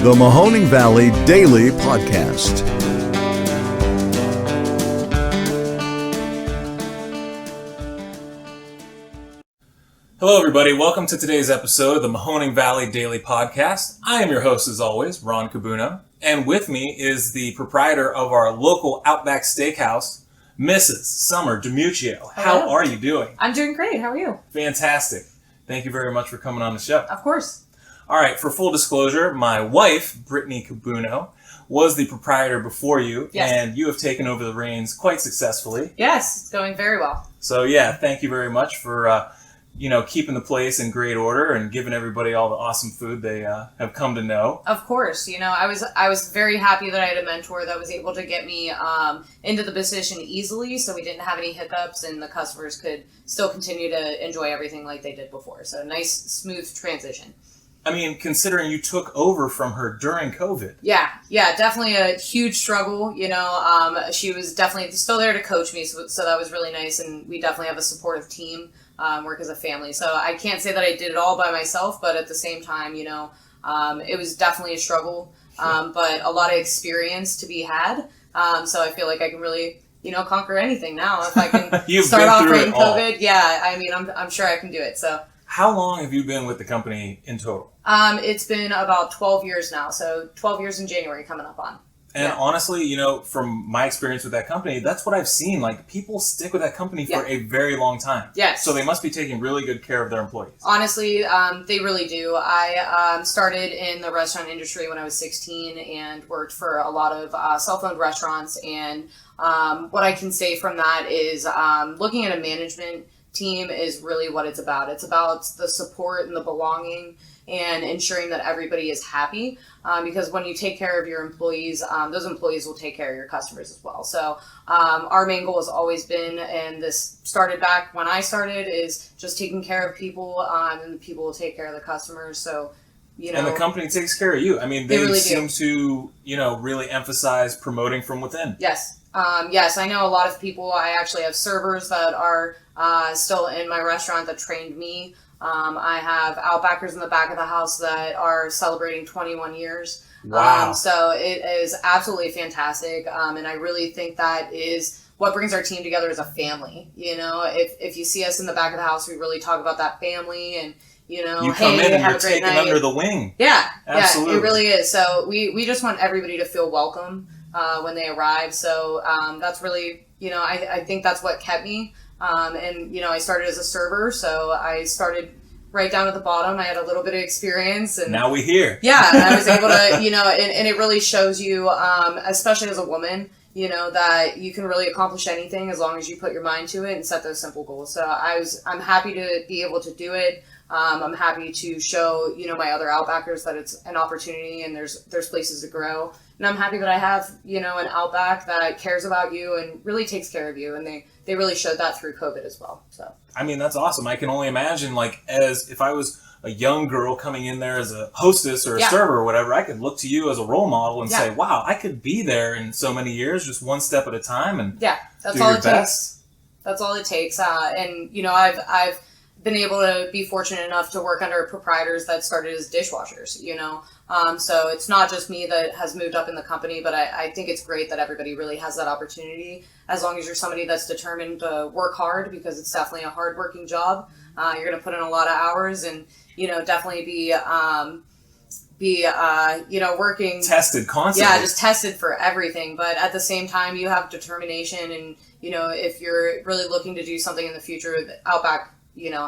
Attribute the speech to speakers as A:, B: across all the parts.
A: the Mahoning Valley Daily Podcast.
B: Hello, everybody. Welcome to today's episode of the Mahoning Valley Daily Podcast. I am your host, as always, Ron Cabuno, and with me is the proprietor of our local Outback Steakhouse, Mrs. Sommer DiMuccio. How are you doing?
C: I'm doing great. How are you?
B: Fantastic. Thank you very much for coming on the show.
C: Of course.
B: All right, for full disclosure, my wife, Brittany Cabuno, was the proprietor before you,
C: yes.
B: And you have taken over the reins quite successfully.
C: Yes, it's going very well.
B: So yeah, thank you very much for keeping the place in great order and giving everybody all the awesome food they have come to know.
C: Of course, I was very happy that I had a mentor that was able to get me into the position easily, so we didn't have any hiccups and the customers could still continue to enjoy everything like they did before. So nice, smooth transition.
B: I mean, considering you took over from her during COVID.
C: Yeah, definitely a huge struggle. She was definitely still there to coach me, so that was really nice, and we definitely have a supportive team. Work as a family. So I can't say that I did it all by myself, but at the same time, it was definitely a struggle, but a lot of experience to be had. So I feel like I can really, conquer anything now if I can start off in COVID. Yeah, I mean, I'm sure I can do it. So
B: how long have you been with the company in total?
C: It's been about 12 years now. So 12 years in January coming up on.
B: And honestly, from my experience with that company, that's what I've seen. Like, people stick with that company for a very long time.
C: Yes.
B: So they must be taking really good care of their employees.
C: Honestly, they really do. I started in the restaurant industry when I was 16 and worked for a lot of self-owned restaurants. And what I can say from that is looking at a management team is really what it's about. It's about the support and the belonging and ensuring that everybody is happy, because when you take care of your employees, those employees will take care of your customers as well. So our main goal has always been, and this started back when I started, is just taking care of people, and the people will take care of the customers. So,
B: and the company takes care of you. I mean, they
C: really
B: seem to, really emphasize promoting from within.
C: Yes. Yes, I know a lot of people. I actually have servers that are still in my restaurant that trained me. I have Outbackers in the back of the house that are celebrating 21 years.
B: Wow.
C: So it is absolutely fantastic. And I really think that is what brings our team together as a family. If you see us in the back of the house, we really talk about that family and,
B: you come in and you're taken under the wing.
C: Yeah.
B: Absolutely.
C: Yeah, it really is. So we just want everybody to feel welcome when they arrive. So that's really, I think that's what kept me. I started as a server, so I started right down at the bottom. I had a little bit of experience, and
B: now we're here.
C: Yeah, and I was able to, and it really shows you, especially as a woman, that you can really accomplish anything as long as you put your mind to it and set those simple goals. So I'm happy to be able to do it. I'm happy to show, my other Outbackers that it's an opportunity and there's places to grow. And I'm happy that I have, an Outback that cares about you and really takes care of you. And they really showed that through COVID as well. So,
B: I mean, that's awesome. I can only imagine, as if I was a young girl coming in there as a hostess or a server or whatever, I could look to you as a role model and say, wow, I could be there in so many years, just one step at a time, and
C: that's all it takes. That's all it takes. I've been able to be fortunate enough to work under proprietors that started as dishwashers, so it's not just me that has moved up in the company, but I think it's great that everybody really has that opportunity, as long as you're somebody that's determined to work hard, because it's definitely a hard-working job. You're going to put in a lot of hours and, definitely be working.
B: Tested constantly.
C: Yeah, just tested for everything. But at the same time, you have determination, and, if you're really looking to do something in the future, Outback,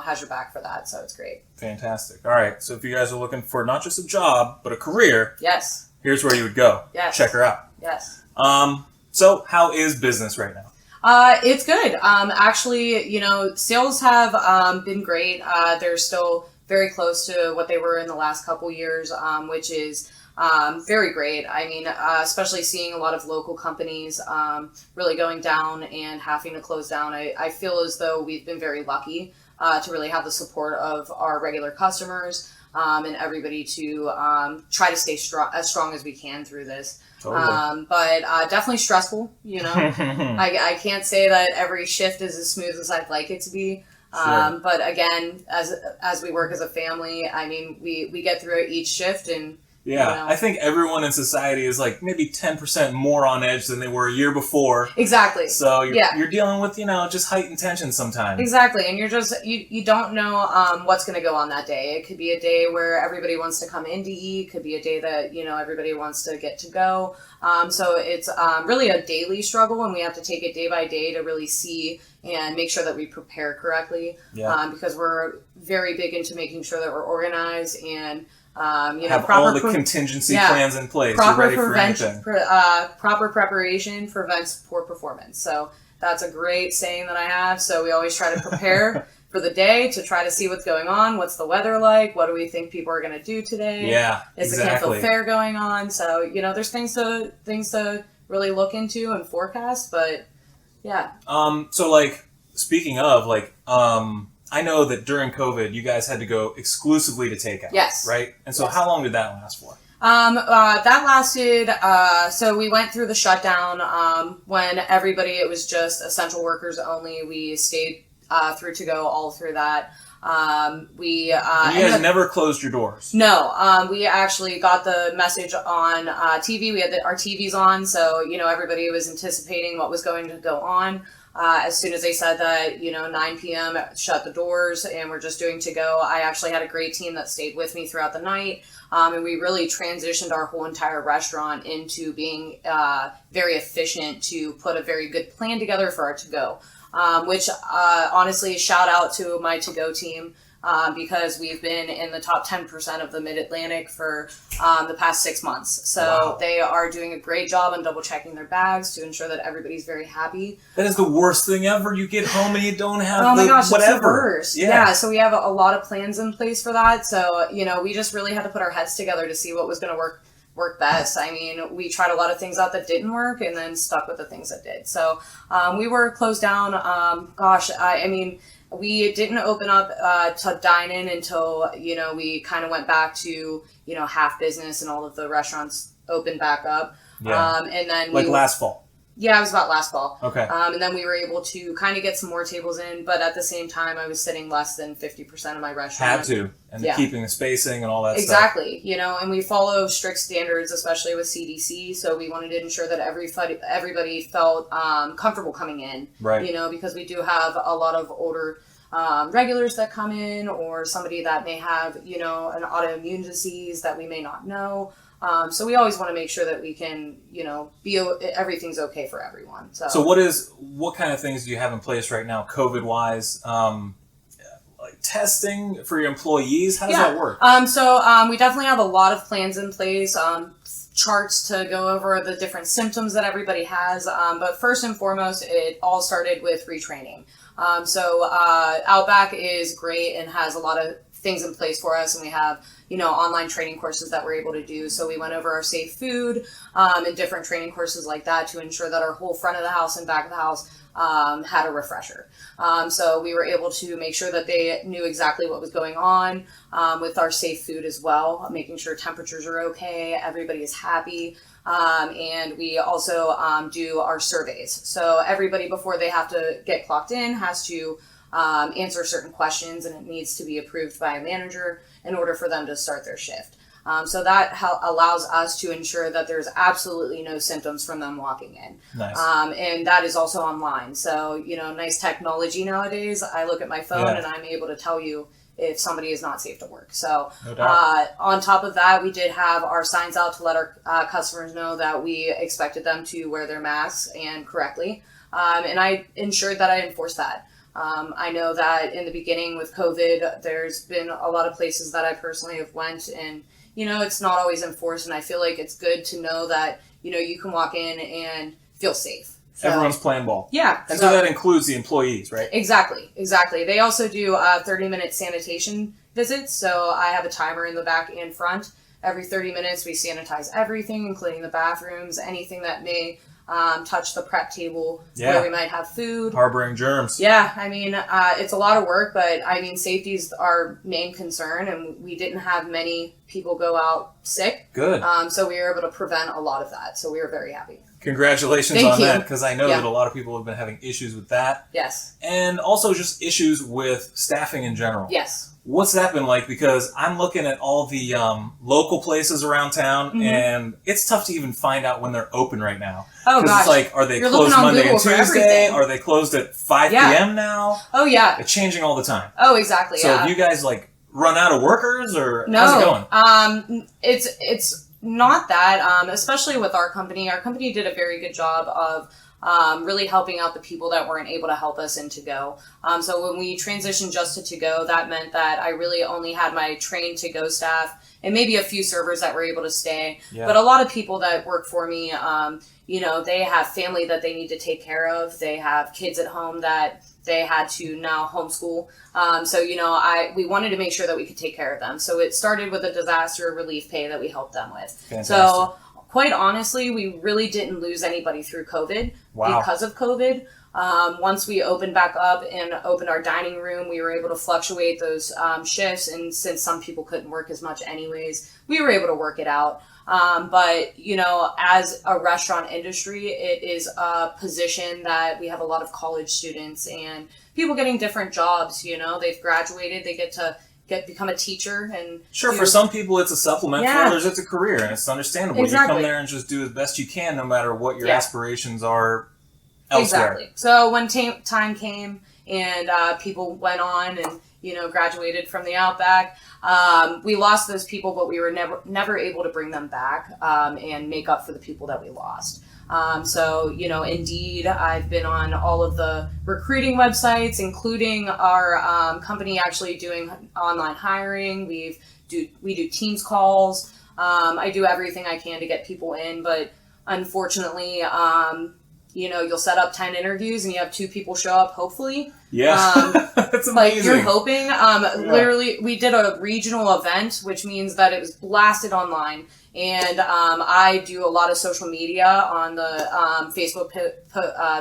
C: has your back for that. So it's great.
B: Fantastic. All right. So if you guys are looking for not just a job, but a career.
C: Yes.
B: Here's where you would go.
C: Yes.
B: Check her out.
C: Yes.
B: So how is business right now?
C: It's good. Actually, sales have been great. They're still very close to what they were in the last couple years, which is very great. I mean, especially seeing a lot of local companies really going down and having to close down. I feel as though we've been very lucky to really have the support of our regular customers and everybody to try to stay as strong as we can through this.
B: Totally.
C: But definitely stressful, I can't say that every shift is as smooth as I'd like it to be.
B: Sure.
C: But again, as we work as a family, I mean, we get through each shift and
B: Yeah,
C: you know?
B: I think everyone in society is like maybe 10% more on edge than they were a year before.
C: Exactly.
B: So you're dealing with, just heightened tension sometimes.
C: Exactly, and you're just you don't know what's going to go on that day. It could be a day where everybody wants to come in to eat. It could be a day that everybody wants to get to go. So it's really a daily struggle, and we have to take it day by day to really see and make sure that we prepare correctly.
B: Yeah.
C: Because we're very big into making sure that we're organized and
B: have
C: proper
B: all the contingency plans in place.
C: Proper
B: You're ready for anything.
C: Proper preparation prevents poor performance. So that's a great saying that I have. So we always try to prepare for the day to try to see what's going on. What's the weather like? What do we think people are going to do today?
B: Yeah,
C: Is the Canfield Fair going on? So there's things to really look into and forecast. But yeah.
B: So like speaking of I know that during COVID, you guys had to go exclusively to takeout.
C: Yes.
B: Right? And so how long did that last for?
C: That lasted, so we went through the shutdown, when it was just essential workers only. We stayed, through to go all through that. You
B: guys never closed your doors?
C: No, we actually got the message on, TV. We had our TVs on, so, everybody was anticipating what was going to go on. As soon as they said that, 9 p.m. shut the doors and we're just doing to go, I actually had a great team that stayed with me throughout the night. And we really transitioned our whole entire restaurant into being very efficient to put a very good plan together for our to-go, which honestly, shout out to my to-go team. Because we've been in the top 10% of the Mid-Atlantic for the past 6 months. So
B: wow.
C: They are doing a great job on double checking their bags to ensure that everybody's very happy.
B: That is the worst thing ever. You get home and you don't have
C: oh my gosh,
B: whatever.
C: It's the worst. Yeah, so we have a lot of plans in place for that. So, we just really had to put our heads together to see what was going to work best. I mean, we tried a lot of things out that didn't work and then stuck with the things that did. So we were closed down. We didn't open up to dine in until, we kind of went back to, half business and all of the restaurants opened back up.
B: Yeah.
C: And then
B: last fall.
C: Yeah, it was about last fall.
B: Okay.
C: And then we were able to kind of get some more tables in, but at the same time, I was sitting less than 50% of my restaurant.
B: Had to. And keeping the spacing and all that stuff.
C: Exactly. And we follow strict standards, especially with CDC. So we wanted to ensure that everybody felt comfortable coming in.
B: Right.
C: Because we do have a lot of older regulars that come in, or somebody that may have, an autoimmune disease that we may not know. So we always want to make sure that we can, everything's okay for everyone. So
B: what kind of things do you have in place right now, COVID wise? Like testing for your employees? How does that work?
C: We definitely have a lot of plans in place, charts to go over the different symptoms that everybody has. But first and foremost, it all started with retraining. Outback is great and has a lot of things in place for us, and we have online training courses that we're able to do. So we went over our safe food and different training courses like that to ensure that our whole front of the house and back of the house had a refresher. So we were able to make sure that they knew exactly what was going on with our safe food as well, making sure temperatures are okay, everybody is happy. And we also do our surveys. So everybody, before they have to get clocked in, has to answer certain questions, and it needs to be approved by a manager in order for them to start their shift. So that allows us to ensure that there's absolutely no symptoms from them walking in.
B: Nice.
C: And that is also online. So, nice technology nowadays. I look at my phone and I'm able to tell you if somebody is not safe to work. So
B: no doubt.
C: On top of that, we did have our signs out to let our customers know that we expected them to wear their masks and correctly. And I ensured that I enforced that. I know that in the beginning with COVID, there's been a lot of places that I personally have went, and it's not always enforced, and I feel like it's good to know that you can walk in and feel safe. So,
B: everyone's playing ball.
C: Yeah.
B: And so that includes the employees, right?
C: Exactly. They also do 30-minute sanitation visits. So I have a timer in the back and front. Every 30 minutes, we sanitize everything, including the bathrooms, anything that may touch the prep table where we might have food.
B: Harboring germs.
C: Yeah. I mean, it's a lot of work, but I mean, safety is our main concern, and we didn't have many people go out sick.
B: Good.
C: So we were able to prevent a lot of that. So we were very happy.
B: Congratulations
C: Thank
B: on
C: you.
B: that, because I know that a lot of people have been having issues with that.
C: Yes.
B: And also just issues with staffing in general.
C: Yes.
B: What's that been like? Because I'm looking at all the local places around town, and it's tough to even find out when they're open right now.
C: Oh, gosh.
B: It's like, are they
C: You're
B: closed
C: looking on
B: Monday
C: Google
B: and
C: for
B: Tuesday?
C: everything.
B: Are they closed at 5 p.m. now?
C: Oh, yeah.
B: It's changing all the time.
C: Oh, exactly,
B: So have you guys, like, run out of workers, or how's it going?
C: It's not that, especially with our company. Our company did a very good job of really helping out the people that weren't able to help us in to-go. So when we transitioned just to to-go, that meant that I really only had my trained to-go staff and maybe a few servers that were able to stay. Yeah. But a lot of people that work for me, they have family that they need to take care of. They have kids at home that they had to now homeschool. We wanted to make sure that we could take care of them. So it started with a disaster relief pay that we helped them with.
B: Fantastic.
C: So quite honestly, we really didn't lose anybody through COVID because of COVID. Once we opened back up and opened our dining room, we were able to fluctuate those shifts. And since some people couldn't work as much anyways, we were able to work it out. But as a restaurant industry, it is a position that we have a lot of college students and people getting different jobs. They've graduated, they get to become a teacher. And
B: for some people it's a supplement, for others it's a career, and it's understandable.
C: Exactly.
B: You come there and just do as best you can, no matter what your aspirations are elsewhere.
C: Exactly. So when time came and people went on and graduated from the Outback, we lost those people, but we were never able to bring them back and make up for the people that we lost. Indeed, I've been on all of the recruiting websites, including our company actually doing online hiring. We do Teams calls. I do everything I can to get people in, but unfortunately, you'll set up 10 interviews and you have 2 people show up, hopefully.
B: Yeah. That's amazing.
C: Like you're hoping. Literally, we did a regional event, which means that it was blasted online. And I do a lot of social media on the Facebook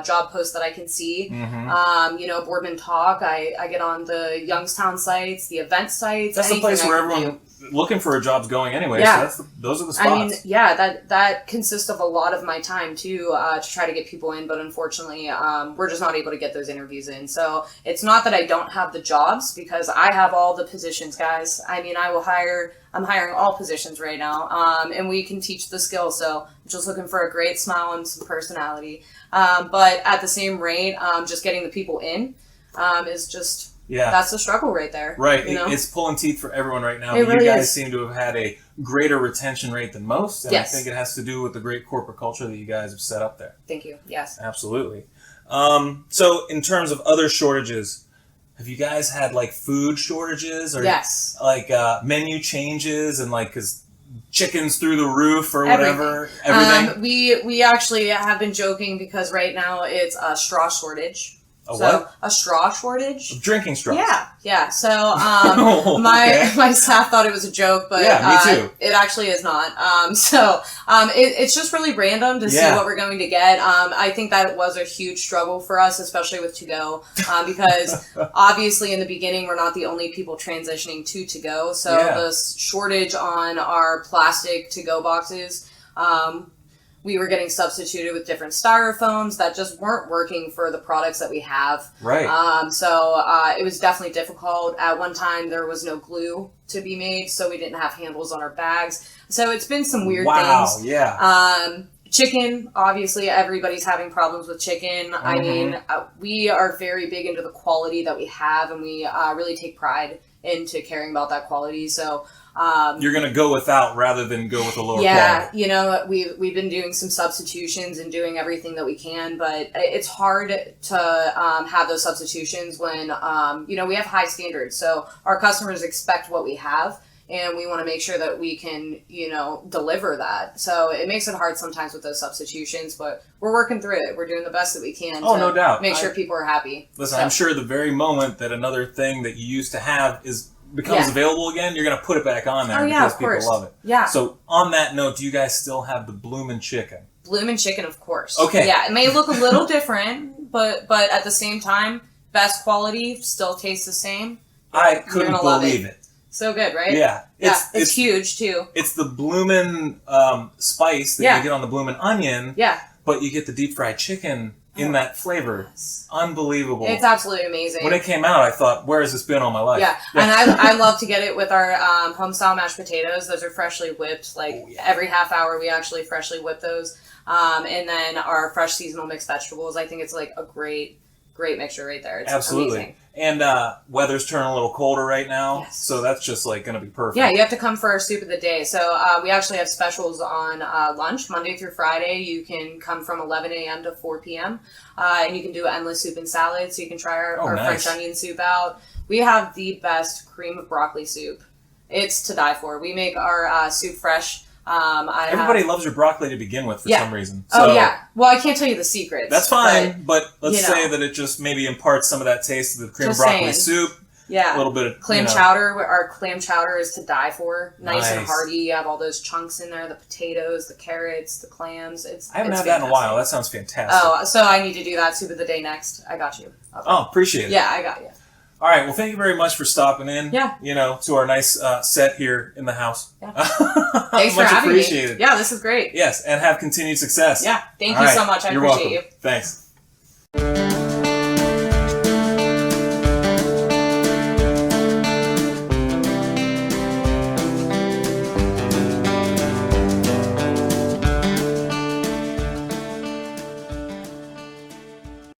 C: job posts that I can see. Mm-hmm. Boardman Talk. I get on the Youngstown sites, the event sites.
B: That's the place where everyone looking for a job's going anyway.
C: Yeah.
B: So those are the spots.
C: That consists of a lot of my time too to try to get people in. But unfortunately, we're just not able to get those interviews in. So it's not that I don't have the jobs, because I have all the positions, guys. I'm hiring all positions right now, and we can teach the skills. So I'm just looking for a great smile and some personality. But at the same rate, just getting the people in is just, that's the struggle right there.
B: Right. It's pulling teeth for everyone right now.
C: It
B: but
C: really
B: you guys
C: is.
B: seem to have had a greater retention rate than most. And
C: Yes.
B: I think it has to do with the great corporate culture that you guys have set up there.
C: Thank you. Yes.
B: Absolutely. So in terms of other shortages, have you guys had like food shortages or
C: Yes.
B: like menu changes and like because chickens through the roof or whatever? Everything.
C: We actually have been joking because right now it's a straw shortage.
B: What?
C: A straw shortage.
B: Drinking straws.
C: Yeah. So
B: Okay.
C: my staff thought it was a joke, but
B: me too.
C: It actually is not. It's just really random to see what we're going to get. I think that was a huge struggle for us, especially with to-go, because obviously in the beginning we're not the only people transitioning to to-go. So the shortage on our plastic to-go boxes, we were getting substituted with different styrofoams that just weren't working for the products that we have.
B: Right.
C: It was definitely difficult. At one time, there was no glue to be made, so we didn't have handles on our bags. So it's been some weird things.
B: Wow, yeah.
C: Chicken, obviously, everybody's having problems with chicken. Mm-hmm. I mean, we are very big into the quality that we have, and we really take pride into caring about that quality. So
B: you're going to go without rather than go with a lower quality.
C: Yeah, we've been doing some substitutions and doing everything that we can, but it's hard to have those substitutions when, we have high standards. So our customers expect what we have, and we want to make sure that we can, deliver that. So it makes it hard sometimes with those substitutions, but we're working through it. We're doing the best that we can to
B: no doubt.
C: make sure people are happy.
B: Listen, I'm sure the very moment that another thing that you used to have becomes available again, you're going to put it back on there because people love it.
C: Yeah.
B: So on that note, do you guys still have the Bloomin Chicken?
C: Bloomin Chicken, of course.
B: Okay.
C: Yeah, it may look a little different, but at the same time, best quality, still tastes the same.
B: I couldn't believe it.
C: So good, right?
B: Yeah.
C: It's huge, too.
B: It's the Bloomin spice that you get on the Bloomin onion.
C: Yeah.
B: but you get the deep fried chicken in that flavor.
C: Yes.
B: Unbelievable.
C: It's absolutely amazing.
B: When it came out, I thought, where has this been all my life?
C: Yeah, and I love to get it with our home-style mashed potatoes. Those are freshly whipped. Every half hour, we actually freshly whip those. And then our fresh seasonal mixed vegetables. I think it's like a great mixture right there. It's
B: absolutely
C: amazing.
B: And weather's turning a little colder right now,
C: Yes.
B: so that's just like going to be perfect.
C: Yeah, you have to come for our soup of the day. So we actually have specials on lunch, Monday through Friday. You can come from 11 a.m. to 4 p.m. And you can do endless soup and salad. So you can try our
B: nice.
C: French onion soup out. We have the best cream of broccoli soup. It's to die for. We make our soup fresh.
B: Everybody loves your broccoli to begin with for some reason.
C: So, well, I can't tell you the secrets.
B: That's fine, but let's say that it just maybe imparts some of that taste of the cream of broccoli soup.
C: Yeah.
B: A little bit of
C: clam chowder. Our clam chowder is to die for. Nice and hearty. You have all those chunks in there, the potatoes, the carrots, the clams. I
B: haven't had that in a while. That sounds fantastic.
C: Oh, so I need to do that soup of the day next. I got you. Okay.
B: Oh, appreciate it.
C: Yeah, I got you.
B: All right. Well, thank you very much for stopping in.
C: Yeah.
B: To our nice set here in the house.
C: Yeah. Thanks for having me. Yeah, this is great.
B: Yes, and have continued success.
C: Yeah. Thank you so much. I appreciate you.
B: Thanks.